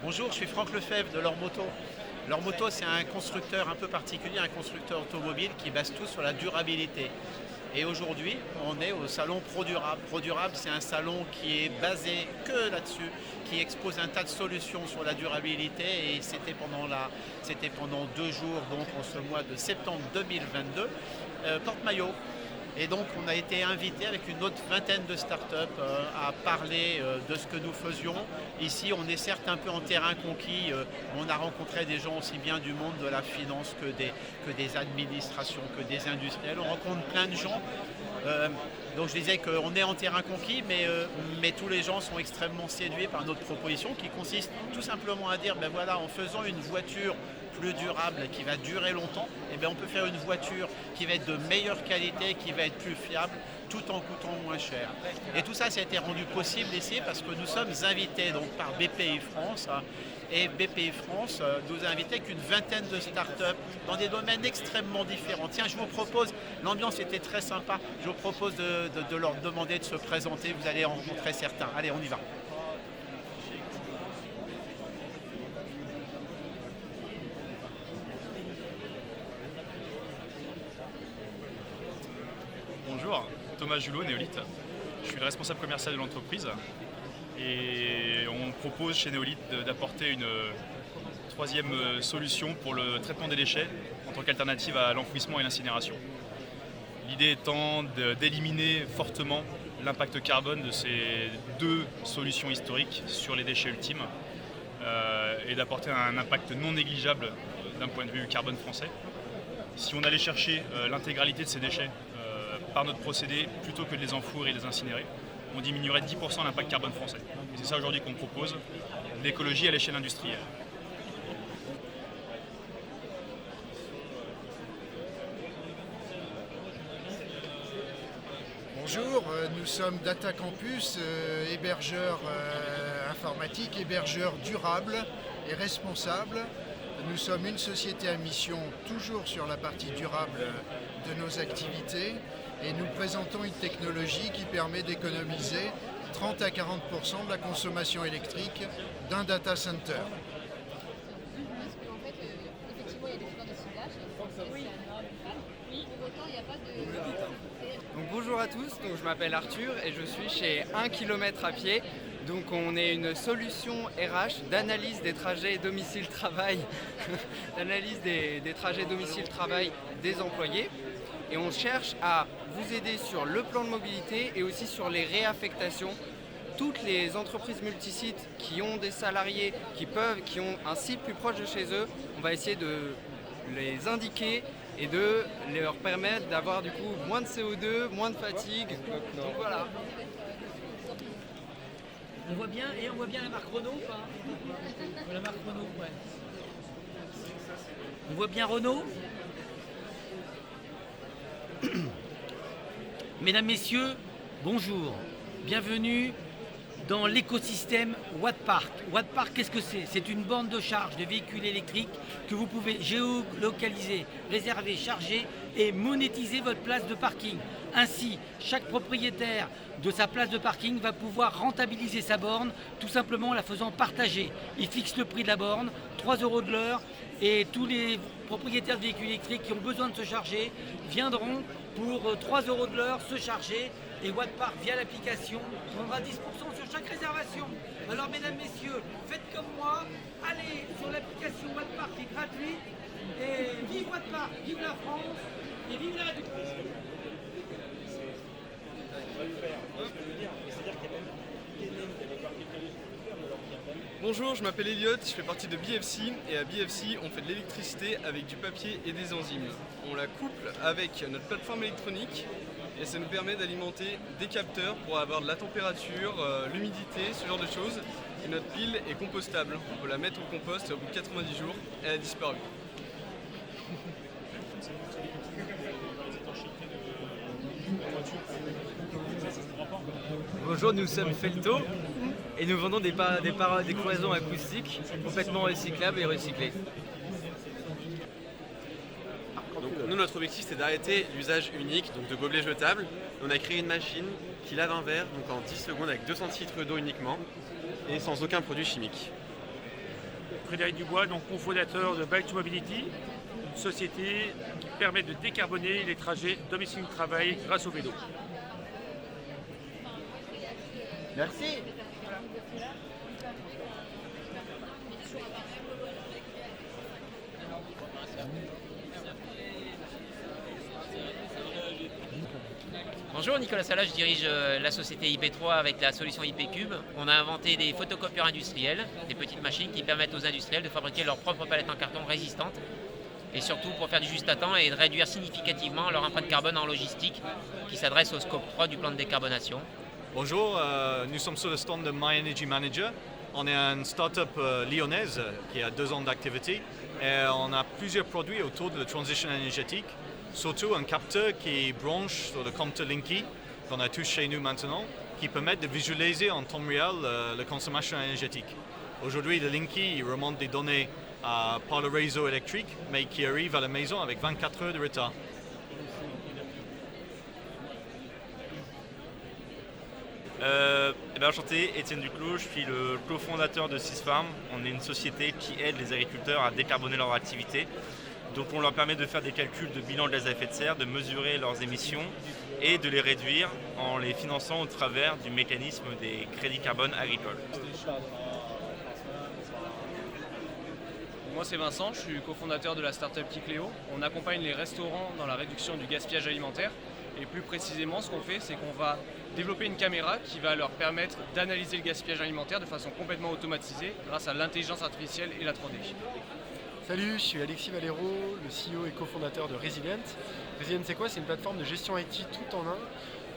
Bonjour, je suis Franck Lefebvre de Lormoto. Lormoto, c'est un constructeur un peu particulier, un constructeur automobile qui base tout sur la durabilité. Et aujourd'hui, on est au salon ProDurable. ProDurable, c'est un salon qui est basé que là-dessus, qui expose un tas de solutions sur la durabilité. Et c'était pendant 2 jours, donc en ce mois de septembre 2022, porte-maillot. Et donc on a été invité avec une autre vingtaine de startups à parler de ce que nous faisions. Ici on est certes un peu en terrain conquis, on a rencontré des gens aussi bien du monde de la finance que des administrations, que des industriels. On rencontre plein de gens. Donc je disais qu'on est en terrain conquis, mais tous les gens sont extrêmement séduits par notre proposition qui consiste tout simplement à dire, ben voilà, en faisant une voiture plus durable, qui va durer longtemps, eh bien on peut faire une voiture qui va être de meilleure qualité, qui va être plus fiable, tout en coûtant moins cher. Et tout ça, ça a été rendu possible ici parce que nous sommes invités donc, par BPI France. Et BPI France nous a invités avec une vingtaine de startups dans des domaines extrêmement différents. Tiens, je vous propose, l'ambiance était très sympa, je vous propose de leur demander de se présenter, vous allez en rencontrer certains. Allez, on y va. Bonjour, Thomas Julot, Néolith. Je suis le responsable commercial de l'entreprise et on propose chez Néolith d'apporter une troisième solution pour le traitement des déchets en tant qu'alternative à l'enfouissement et l'incinération. L'idée étant d'éliminer fortement l'impact carbone de ces deux solutions historiques sur les déchets ultimes et d'apporter un impact non négligeable d'un point de vue carbone français. Si on allait chercher l'intégralité de ces déchets par notre procédé, plutôt que de les enfouir et les incinérer, on diminuerait de 10% l'impact carbone français. Et c'est ça aujourd'hui qu'on propose, l'écologie à l'échelle industrielle. Bonjour, nous sommes Data Campus, hébergeur informatique, hébergeur durable et responsable. Nous sommes une société à mission toujours sur la partie durable de nos activités et nous présentons une technologie qui permet d'économiser 30 à 40% de la consommation électrique d'un data center. Parce qu'en fait, effectivement, il y a des feux de ciblage. Oui. Pour autant, il n'y a pas de... Donc, bonjour à tous, donc, je m'appelle Arthur et je suis chez 1 km à pied. Donc on est une solution RH d'analyse des trajets domicile-travail, d'analyse des trajets domicile-travail des employés. Et on cherche à vous aider sur le plan de mobilité et aussi sur les réaffectations. Toutes les entreprises multisites qui ont des salariés qui ont un site plus proche de chez eux, on va essayer de les indiquer et de leur permettre d'avoir du coup moins de CO2, moins de fatigue. Donc voilà. On voit bien, et on voit bien la marque Renault ou pas? La marque Renault, ouais. On voit bien Renault. Mesdames, Messieurs, bonjour. Bienvenue dans l'écosystème Wattpark. Wattpark, qu'est-ce que c'est? C'est une borne de charge de véhicules électriques que vous pouvez géolocaliser, réserver, charger et monétiser votre place de parking. Ainsi, chaque propriétaire de sa place de parking va pouvoir rentabiliser sa borne tout simplement en la faisant partager. Il fixe le prix de la borne, 3 € de l'heure, et tous les propriétaires de véhicules électriques qui ont besoin de se charger viendront pour 3 € de l'heure se charger, et Wattpark via l'application prendra 10% sur chaque réservation. Alors mesdames, messieurs, faites comme moi, allez sur l'application Wattpark qui est gratuite, et vive Wattpark, vive la France et vive la République. Bonjour, je m'appelle Elliot, je fais partie de BFC et à BFC on fait de l'électricité avec du papier et des enzymes. On la couple avec notre plateforme électronique et ça nous permet d'alimenter des capteurs pour avoir de la température, l'humidité, ce genre de choses. Et notre pile est compostable, on peut la mettre au compost et au bout de 90 jours, elle a disparu. Bonjour, nous sommes Felto et nous vendons des cloisons acoustiques complètement recyclables et recyclées. Donc, nous, notre objectif, c'est d'arrêter l'usage unique donc de gobelets jetables. On a créé une machine qui lave un verre donc en 10 secondes avec 2 centilitres d'eau uniquement et sans aucun produit chimique. Frédéric Dubois, donc cofondateur de Bike to Mobility, une société qui permet de décarboner les trajets domicile-travail grâce au vélo. Merci. Bonjour, Nicolas Sala, je dirige la société IP3 avec la solution IPCube. On a inventé des photocopieurs industriels, des petites machines qui permettent aux industriels de fabriquer leurs propres palettes en carton résistantes et surtout pour faire du juste à temps et de réduire significativement leur empreinte carbone en logistique qui s'adresse au scope 3 du plan de décarbonation. Bonjour, nous sommes sur le stand de My Energy Manager. On est une start-up lyonnaise qui a 2 ans d'activité et on a plusieurs produits autour de la transition énergétique. Surtout un capteur qui branche sur le compteur Linky, qu'on a tous chez nous maintenant, qui permet de visualiser en temps réel la consommation énergétique. Aujourd'hui, le Linky remonte des données par le réseau électrique, mais qui arrive à la maison avec 24 heures de retard. Enchanté, Étienne Duclos, je suis le cofondateur de Sysfarm. On est une société qui aide les agriculteurs à décarboner leur activité. Donc on leur permet de faire des calculs de bilan de gaz à effet de serre, de mesurer leurs émissions et de les réduire en les finançant au travers du mécanisme des crédits carbone agricoles. Moi c'est Vincent, je suis cofondateur de la startup Kikléo. On accompagne les restaurants dans la réduction du gaspillage alimentaire. Et plus précisément, ce qu'on fait, c'est qu'on va développer une caméra qui va leur permettre d'analyser le gaspillage alimentaire de façon complètement automatisée grâce à l'intelligence artificielle et la 3D. Salut, je suis Alexis Valero, le CEO et cofondateur de Resilient. Resilient, c'est quoi? C'est une plateforme de gestion IT tout en un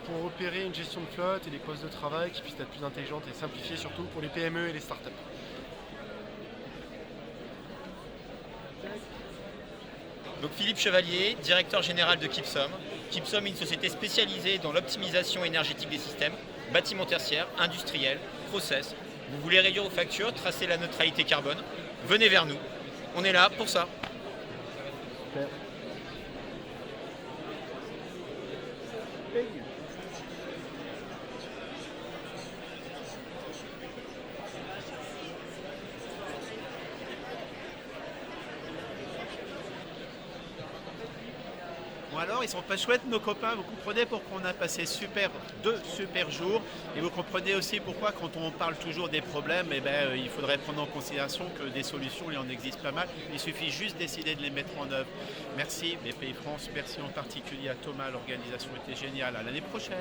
pour opérer une gestion de flotte et des postes de travail qui puissent être plus intelligentes et simplifiées, surtout pour les PME et les startups. Donc Philippe Chevalier, directeur général de Kipsom. Kipsom est une société spécialisée dans l'optimisation énergétique des systèmes, bâtiments tertiaires, industriels, process. Vous voulez réduire vos factures, tracer la neutralité carbone? Venez vers nous. On est là pour ça. Super. Bon alors, ils sont pas chouettes nos copains, vous comprenez pourquoi on a passé deux super jours et vous comprenez aussi pourquoi quand on parle toujours des problèmes, il faudrait prendre en considération que des solutions, il en existe pas mal, il suffit juste décider de les mettre en œuvre. Merci BPI France, merci en particulier à Thomas, l'organisation était géniale, à l'année prochaine.